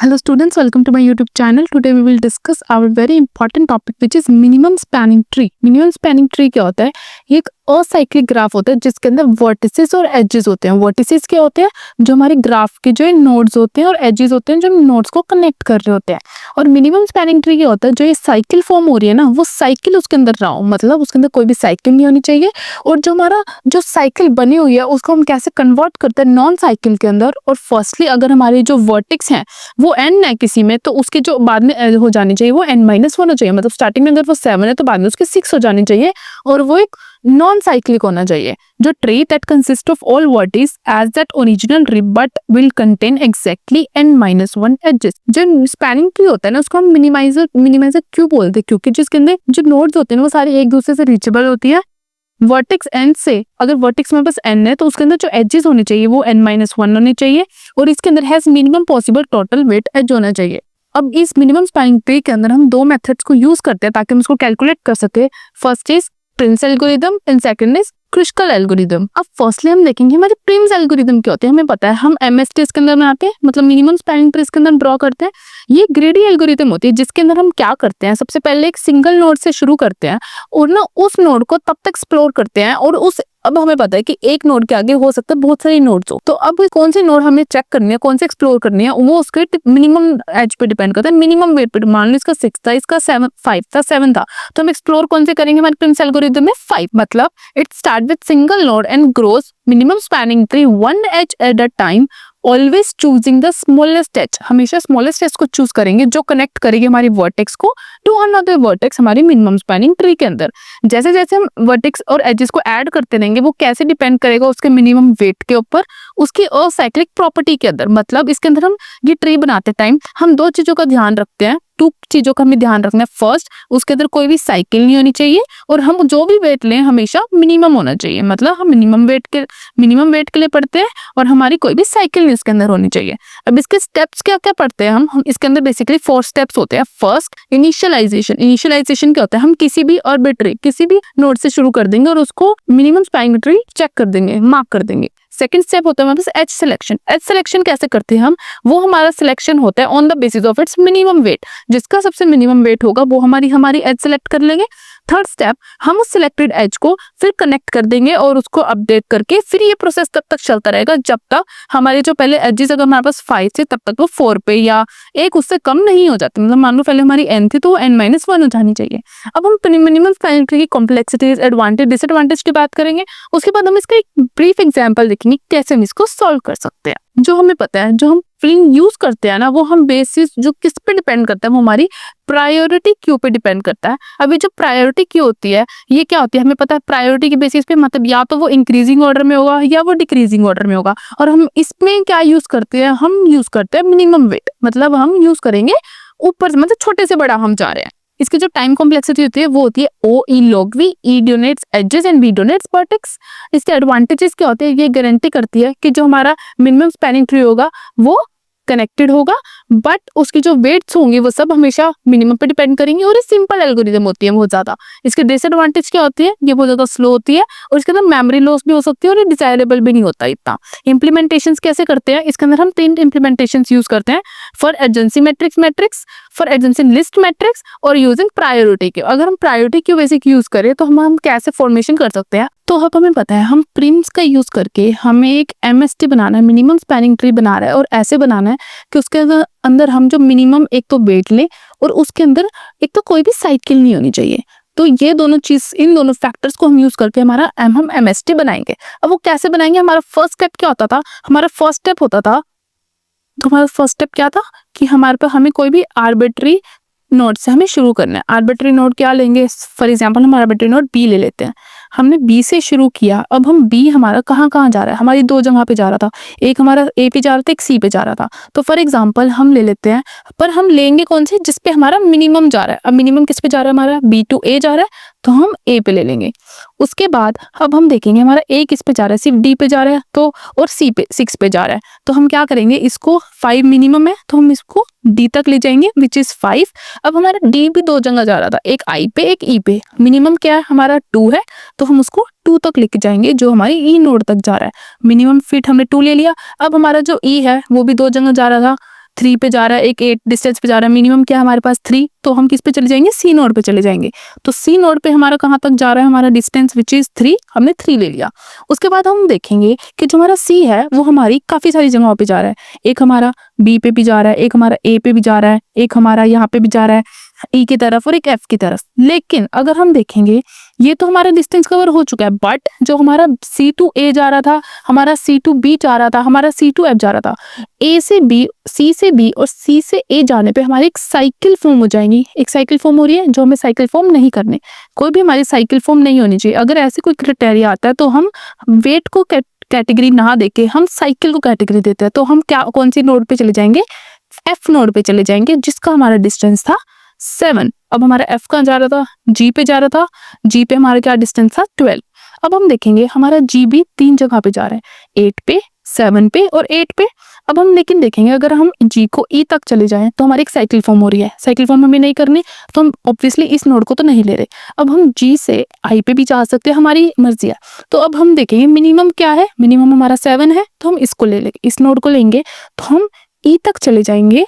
Hello students, welcome to my YouTube channel. Today we will discuss our very important topic which is minimum spanning tree. Minimum spanning tree क्या होता है? ये एक acyclic graph होता है जिसके अंदर वर्टिसेस और एजेस होते हैं. वर्टिसेस क्या होते हैं? जो हमारे ग्राफ के जो नोड्स होते हैं और एजेस होते हैं जो नोड्स को कनेक्ट कर रहे होते हैं. और मिनिमम स्पैनिंग ट्री क्या होता है? जो ये साइकिल फॉर्म हो रही है ना, वो साइकिल उसके अंदर ना हो, मतलब उसके अंदर कोई भी साइकिल नहीं होनी चाहिए. और जो हमारा जो साइकिल बनी हुई है उसको हम कैसे कन्वर्ट करते हैं नॉन साइकिल के अंदर. और फर्स्टली अगर हमारे जो वर्टेक्स हैं वो n है किसी में, तो उसके जो बाद में हो जानी चाहिए वो n-1 होना चाहिए. मतलब स्टार्टिंग में अगर वो 7 है तो बाद में उसके 6 हो जानी चाहिए. और वो एक नॉन साइक्लिक होना चाहिए. जो tree that consist of all vertices as that original tree but will contain exactly n-1 edges. जो स्पैनिंग ट्री होता है ना उसको हम मिनिमाइजर क्यों बोलते हैं? क्योंकि जिसके अंदर जो नोड्स होते हैं वो सारे एक दूसरे से रीचेबल होती है. वर्टेक्स n से, अगर वर्टेक्स में बस n है तो उसके अंदर जो एजेस होने चाहिए वो n-1 होने चाहिए. और इसके अंदर has minimum possible total weight edge होना चाहिए. अब इस मिनिमम स्पैनिंग ट्री के अंदर हम दो मेथड्स को यूज करते हैं ताकि हम इसको कैलकुलेट कर सके. First is Prim's algorithm and second is Kruskal algorithm. अब फर्स्टली हम देखेंगे हमारे प्रिम्स एल्गोरिथम क्या होते हैं. हमें पता है हम MST के अंदर बनाते हैं, मतलब मिनिमम स्पैनिंग ट्री के अंदर ड्रॉ करते हैं. ये ग्रेडी एल्गोरिथम होती है जिसके अंदर हम क्या करते हैं, सबसे पहले एक सिंगल नोड से शुरू करते हैं और ना उस नोड को तब तक एक्सप्लोर करते हैं. और उस अब हमें पता है कि एक नोड के आगे हो सकता है बहुत सारे नोड्स हो, तो अब कौन सी नोड हमें चेक करनी है, कौन से एक्सप्लोर करनी है, वो उसके मिनिमम एज पे डिपेंड करता है, मिनिमम वेट पे. मान लो इसका 6 था, इसका 5 था, 7 था, तो हम एक्सप्लोर कौन से करेंगे हमारे प्रिम्स एल्गोरिथम में 5. मतलब it start with single node and grows minimum spanning tree one edge at a time, always choosing the smallest edge. हमेशा स्मॉलेस्ट एज को चूज करेंगे जो कनेक्ट करेगी हमारी वर्टेक्स को टू अनदर वर्टेक्स हमारी मिनिमम स्पैनिंग ट्री के अंदर. जैसे जैसे हम वर्टेक्स और एजेस को ऐड करते रहेंगे वो कैसे डिपेंड करेगा उसके मिनिमम वेट के ऊपर, उसकी असाइक्लिक प्रॉपर्टी के अंदर. मतलब इसके अंदर हम ये ट्री बनाते टाइम हम दो चीजों का ध्यान रखते हैं, टू चीजों का हमें ध्यान रखना है. फर्स्ट, उसके अंदर कोई भी साइकिल नहीं होनी चाहिए और हम जो भी वेट लें हमेशा मिनिमम होना चाहिए. मतलब हम मिनिमम वेट के लिए पढ़ते हैं और हमारी कोई भी साइकिल नहीं इसके अंदर होनी चाहिए. अब इसके स्टेप्स क्या क्या पढ़ते हैं हम इसके अंदर बेसिकली 4 स्टेप्स होते हैं. First, initialisation. इनिशियलाइजेशन क्या होता है? हम किसी भी आर्बिट्री किसी भी नोड से शुरू कर देंगे और उसको मिनिमम स्पैनिंग ट्री चेक कर देंगे, मार्क कर देंगे. सेकंड स्टेप होता है हमारे पास एज सिलेक्शन. एज सिलेक्शन कैसे करते हैं हम? वो हमारा सिलेक्शन होता है on the basis of its minimum weight. जिसका सबसे मिनिमम वेट होगा वो हमारी एज सिलेक्ट कर लेंगे. थर्ड स्टेप, हम उस सिलेक्टेड एज को फिर कनेक्ट कर देंगे और उसको अपडेट करके फिर ये प्रोसेस तब तक चलता रहेगा जब तक हमारे जो पहले एजेस अगर हमारे पास 5 थे तब तक वो 4 पे या एक उससे कम नहीं हो जाती. मतलब मान लो पहले हमारी n थी तो वो n-1 हो जानी चाहिए. अब हम मिनिमम स्पैनिंग ट्री की कॉम्प्लेक्सिटीज, एडवांटेज, डिसएडवांटेज की बात करेंगे. उसके बाद हम इसका एक ब्रीफ एग्जाम्पल देखेंगे कैसे हम इसको सॉल्व कर सकते हैं. जो हमें पता है जो हम प्रिंट यूज करते हैं ना वो हम बेसिस जो किस पे डिपेंड करता है वो हमारी प्रायोरिटी क्यू पे डिपेंड करता है. अभी जो प्रायोरिटी क्यू होती है ये क्या होती है हमें पता है. प्रायोरिटी के बेसिस पे मतलब या तो वो इंक्रीजिंग ऑर्डर में होगा या वो डिक्रीजिंग ऑर्डर में होगा. और हम इसमें क्या यूज करते हैं? हम यूज करते हैं मिनिमम वेट. मतलब हम यूज करेंगे ऊपर से, मतलब छोटे से बड़ा हम जा रहे हैं. इसकी जो टाइम कॉम्प्लेक्सिटी होती है वो होती है O E log V. E denotes edges and V denotes vertex. इसके एडवांटेजेस क्या होते हैं? ये गारंटी करती है कि जो हमारा मिनिमम स्पैनिंग ट्री होगा वो कनेक्टेड होगा बट उसकी जो वेट्स होंगे वो सब हमेशा मिनिमम पे डिपेंड करेंगे. और ये सिंपल एल्गोरिथम होती है बहुत ज्यादा. इसके डिसएडवांटेज क्या होती है? ये बहुत ज्यादा स्लो होती है और इसके अंदर मेमोरी लॉस भी हो सकती है और ये डिजायरेबल भी नहीं होता इतना. इम्प्लीमेंटेशंस कैसे करते हैं? इसके अंदर हम 3 इम्प्लीमेंटेशंस यूज करते हैं. For adjacency matrix, for adjacency list matrix और यूजिंग प्रायोरिटी क्यू. अगर हम प्रायोरिटी क्यू बेसिक यूज करें तो हम कैसे फॉर्मेशन कर सकते हैं? तो अब हमें पता है हम प्रिम्स का यूज करके हमें एक MST बनाना है, मिनिमम स्पैनिंग ट्री बना रहा है. और ऐसे बनाना है कि उसके अंदर हम जो मिनिमम एक तो वेट लें और उसके अंदर एक तो कोई भी साइकिल नहीं होनी चाहिए. तो ये दोनों चीज, इन दोनों फैक्टर्स को हम यूज करके हम MST बनाएंगे. अब वो कैसे बनाएंगे? हमारा फर्स्ट स्टेप क्या होता था? हमारा फर्स्ट स्टेप क्या था कि हमें कोई भी आर्बिट्री नोड से हमें शुरू करना है. आर्बिट्री नोड क्या लेंगे? फॉर एग्जांपल हम आर्बिट्री नोड B ले लेते हैं. हमने B से शुरू किया. अब हम B हमारा कहाँ जा रहा है? हमारी 2 जगह पे जा रहा था. एक हमारा A पे जा रहा था, एक C पे जा रहा था. तो फॉर एग्जांपल हम ले लेते हैं, पर हम लेंगे कौन से? जिस पे हमारा मिनिमम जा रहा है. अब मिनिमम किस पे जा रहा है? हमारा B to A जा रहा है तो हम A पे ले लेंगे. उसके बाद अब हम देखेंगे हमारा A किस पे जा रहा है? सिर्फ D पे जा रहा है तो, और C पे 6 पे जा रहा है. तो हम क्या करेंगे? इसको 5 मिनिमम है तो हम इसको D तक ले जाएंगे विच इज 5. अब हमारा D भी 2 जगह जा रहा था, एक I पे एक E पे. मिनिमम क्या है? हमारा 2 है तो हम उसको 2 तक लेके जाएंगे जो हमारी E नोड तक जा रहा है. मिनिमम फिट हमने 2 ले लिया. अब हमारा जो E है वो भी 2 जगह जा रहा था 3 पे जा रहा है, एक 8 डिस्टेंस पे जा रहा है, मिनिमम क्या है हमारे पास 3, तो हम किस पे चले जाएंगे, सी नोड पे चले जाएंगे। तो सी नोड पे हमारा कहाँ तक जा रहा है, हमारा डिस्टेंस विच इज 3, हमने 3 ले लिया। उसके बाद हम देखेंगे कि जो हमारा सी है वो हमारी काफी सारी जगहों पे जा रहा है, एक हमारा बी पे भी जा रहा है, एक हमारा ए पे भी जा रहा है, एक हमारा यहाँ पे भी जा रहा है ई की तरफ और एक एफ की तरफ। लेकिन अगर हम देखेंगे ये तो हमारा डिस्टेंस कवर हो चुका है, बट जो हमारा सी टू ए जा रहा था, हमारा सी टू बी जा रहा था, हमारा सी टू एफ जा रहा था, ए से बी, सी से बी और सी से ए जाने पे हमारी एक साइकिल फॉर्म हो जाएंगी। एक साइकिल फॉर्म हो रही है, जो हमें साइकिल फॉर्म नहीं करने, कोई भी हमारी साइकिल फॉर्म नहीं होनी चाहिए। अगर ऐसे कोई क्राइटेरिया आता है तो हम वेट को कैटेगरी ना देके हम साइकिल को कैटेगरी देते हैं। तो हम क्या कौन सी नोड पे चले जाएंगे, एफ नोड पे चले जाएंगे, जिसका हमारा डिस्टेंस था 7। अब हमारा एफ कहाँ जा रहा था, जी पे जा रहा था, जी पे हमारा क्या डिस्टेंस था 12। अब हम देखेंगे हमारा जी भी 3 जगह पे जा रहा है, 8 पे, 7 पे और 8 पे। अब हम लेकिन देखेंगे अगर हम जी को ई तक चले जाएं तो हमारी एक साइकिल फॉर्म हो रही है, साइकिल फॉर्म हमें नहीं करनी तो हम ऑब्वियसली इस नोड को तो नहीं ले रहे। अब हम जी से आई पे भी जा सकते हैं, हमारी मर्जी है। तो अब हम देखेंगे मिनिमम क्या है, मिनिमम हमारा 7 है, तो हम इसको ले लेंगे, इस नोड को लेंगे, तो हम ई तक चले जाएंगे,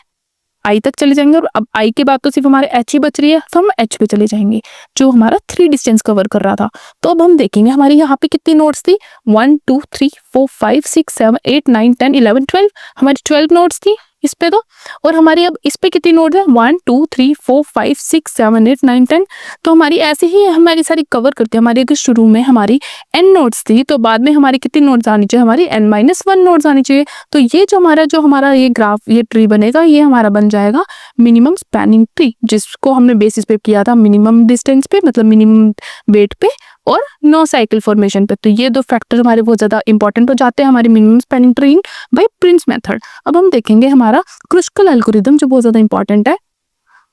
आई तक चले जाएंगे। और अब आई के बाद तो सिर्फ हमारे एच ही बच रही है, तो हम एच पे चले जाएंगे जो हमारा 3 डिस्टेंस कवर कर रहा था। तो अब हम देखेंगे हमारी यहाँ पे कितनी नोड्स थी, 1 2 3 4 5 6 7 8 9 10 11 12, हमारी 12 नोड्स थी इस पे तो। और हमारी अब इस पे कितनी नोड है, 1 2 3 4 5 6 7 8 9 10। तो हमारी ऐसे ही हमारी सारी कवर करती है। हमारी अगर शुरू में हमारी n नोड्स थी तो बाद में हमारी कितनी नोड्स आनी चाहिए, हमारी n-1 नोड्स आनी चाहिए। तो ये जो हमारा ये ग्राफ, ये ट्री बनेगा, ये हमारा बन जाएगा मिनिमम स्पैनिंग ट्री, जिसको हमने बेसिस पे किया था मिनिमम डिस्टेंस पे, मतलब मिनिमम वेट पे और नो साइकिल फॉर्मेशन पे। तो ये 2 फैक्टर हमारे बहुत ज्यादा इंपॉर्टेंट हो जाते हैं हमारी minimum spanning tree bye Prince method. अब हम देखेंगे हमारा क्रुस्कल एल्गोरिदम, जो बहुत ज्यादा इंपॉर्टेंट है।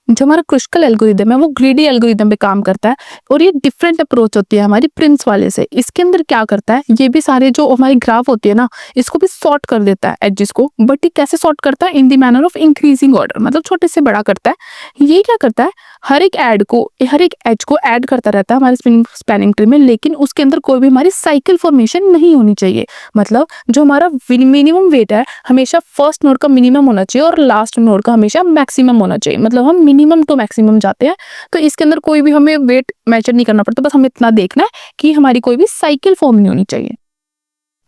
जो हमारा क्रुस्कल एल्गोरिदम है वो ग्रीडी एल्गोरिदम पे काम करता है और ये डिफरेंट अप्रोच होती है हमारी प्रिंस वाले से। इसके अंदर क्या करता है, ये भी सारे जो हमारी ग्राफ होती है ना, इसको भी सॉर्ट कर देता है एजेस को। बट ये कैसे सॉर्ट करता है, in the manner of increasing order, मतलब छोटे से बड़ा करता है। ये क्या करता है, हर एक एज को ऐड करता रहता है हमारे स्पैनिंग ट्री में, लेकिन उसके अंदर कोई भी हमारी साइकिल फॉर्मेशन नहीं होनी चाहिए। मतलब जो हमारा मिनिमम वेट है हमेशा फर्स्ट नोड का मिनिमम होना चाहिए और लास्ट नोड का हमेशा मैक्सिमम होना चाहिए। मतलब हम मिनिमम टू मैक्सिमम जाते हैं, तो इसके अंदर कोई भी हमें वेट मेजर नहीं करना पड़ता, बस हमें इतना देखना है कि हमारी कोई भी साइकिल फॉर्म नहीं होनी चाहिए।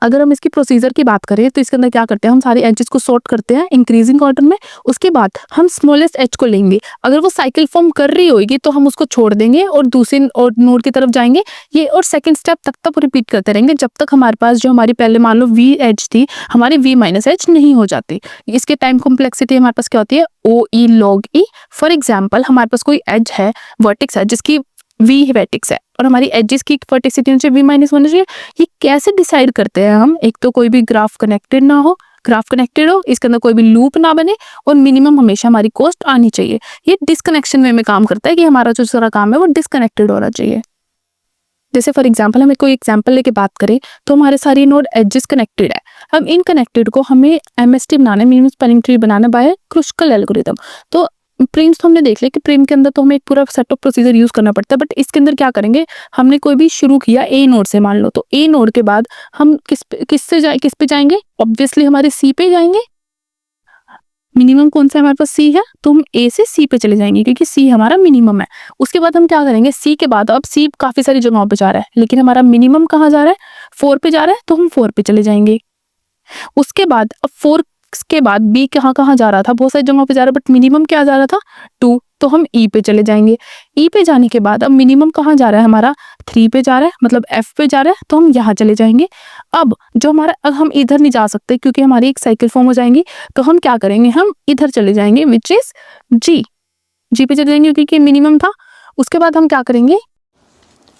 अगर हम इसकी प्रोसीजर की बात करें तो इसके अंदर क्या करते हैं, हम सारे एजेस को सॉर्ट करते हैं इंक्रीजिंग ऑर्डर में। उसके बाद हम स्मॉलेस्ट एज को लेंगे, अगर वो साइकिल फॉर्म कर रही होगी तो हम उसको छोड़ देंगे और दूसरे नोड की तरफ जाएंगे। ये और सेकंड स्टेप तक रिपीट करते रहेंगे जब तक हमारे पास जो हमारी पहले मान लो वी एज थी, हमारी वी माइनस एज नहीं हो जाती। इसके टाइम कॉम्प्लेक्सिटी हमारे पास क्या होती है, ओ ई लॉग ई। फॉर एग्जाम्पल हमारे पास कोई एज है, वर्टेक्स है जिसकी वी वर्टेक्स है और हमारी एजेस की वर्टिसिटी होनी चाहिए v- होनी चाहिए। ये कैसे डिसाइड करते हैं हम, एक तो कोई भी ग्राफ कनेक्टेड ना हो, ग्राफ कनेक्टेड हो, इसके अंदर कोई भी लूप ना बने और मिनिमम हमेशा हमारी कॉस्ट आनी चाहिए। ये डिस्कनेक्शन वे में काम करता है कि हमारा जो सारा काम है वो डिस्कनेक्टेड होना चाहिए। जैसे फॉर एग्जाम्पल हमें कोई एग्जाम्पल लेके बात करें तो हमारे सारी नोड एजेस कनेक्टेड है। अब इन कनेक्टेड को हमें एमएसटी बनाना है, मिनिमम स्पैनिंग ट्री बनाना बाय क्रुस्कल एल्गोरिथम। तो प्रिम्स तो हमने देख लिया कि प्रिम के अंदर तो हमें एक पूरा सेट ऑफ प्रोसीजर यूज करना पड़ता है, बट इसके अंदर क्या करेंगे, हमने कोई भी शुरू किया ए नोड से मान लो, तो ए नोड के बाद हम किस पे जाएंगे, ऑब्वियसली हमारे सी पे जाएंगे। मिनिमम कौन सा हमारे पास सी है, तो हम ए से सी पे चले जाएंगे क्योंकि सी हमारा मिनिमम है। उसके बाद हम क्या करेंगे, सी के बाद अब सी काफी सारी जगहों पे जा रहा है लेकिन हमारा मिनिमम कहाँ जा रहा है, 4 पे जा रहा है, तो हम 4 पे चले जाएंगे। उसके बाद अब 4 के बाद बी कहाँ कहाँ जा रहा था, बहुत सारी जगहों पे जा रहा है बट मिनिमम क्या जा रहा था 2, तो हम ई पे चले जाएंगे। ई पे जाने के बाद अब मिनिमम कहाँ जा रहा है हमारा 3 पे जा रहा है, मतलब एफ पे जा रहा है, तो हम यहाँ चले जाएंगे। अब जो हमारा, अब हम इधर नहीं जा सकते क्योंकि हमारी एक साइकिल फॉर्म हो जाएंगी, तो हम क्या करेंगे, हम इधर चले जाएंगे विच इज जी पे चले जाएंगे क्योंकि मिनिमम था। उसके बाद हम क्या करेंगे,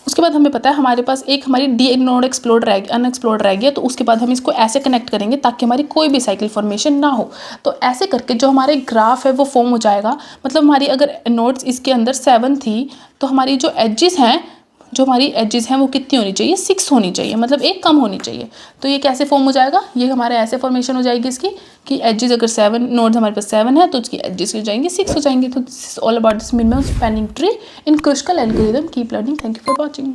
उसके बाद हमें पता है हमारे पास एक हमारी डी नोड अनएक्सप्लोर्ड रह गया, तो उसके बाद हम इसको ऐसे कनेक्ट करेंगे ताकि हमारी कोई भी साइकिल फॉर्मेशन ना हो। तो ऐसे करके जो हमारे ग्राफ है वो फॉर्म हो जाएगा। मतलब हमारी अगर नोड्स इसके अंदर 7 थी तो हमारी जो एजेस हैं वो कितनी होनी चाहिए, 6 होनी चाहिए, मतलब एक कम होनी चाहिए। तो ये कैसे फॉर्म हो जाएगा, ये हमारे ऐसे फॉर्मेशन हो जाएगी इसकी कि एजेस अगर 7 नोड्स हमारे पास 7 है तो उसकी एजेस हो जाएंगी 6 हो जाएंगी। तो this is all about this minimum spanning tree in Kruskal algorithm. Keep learning, thank you for watching.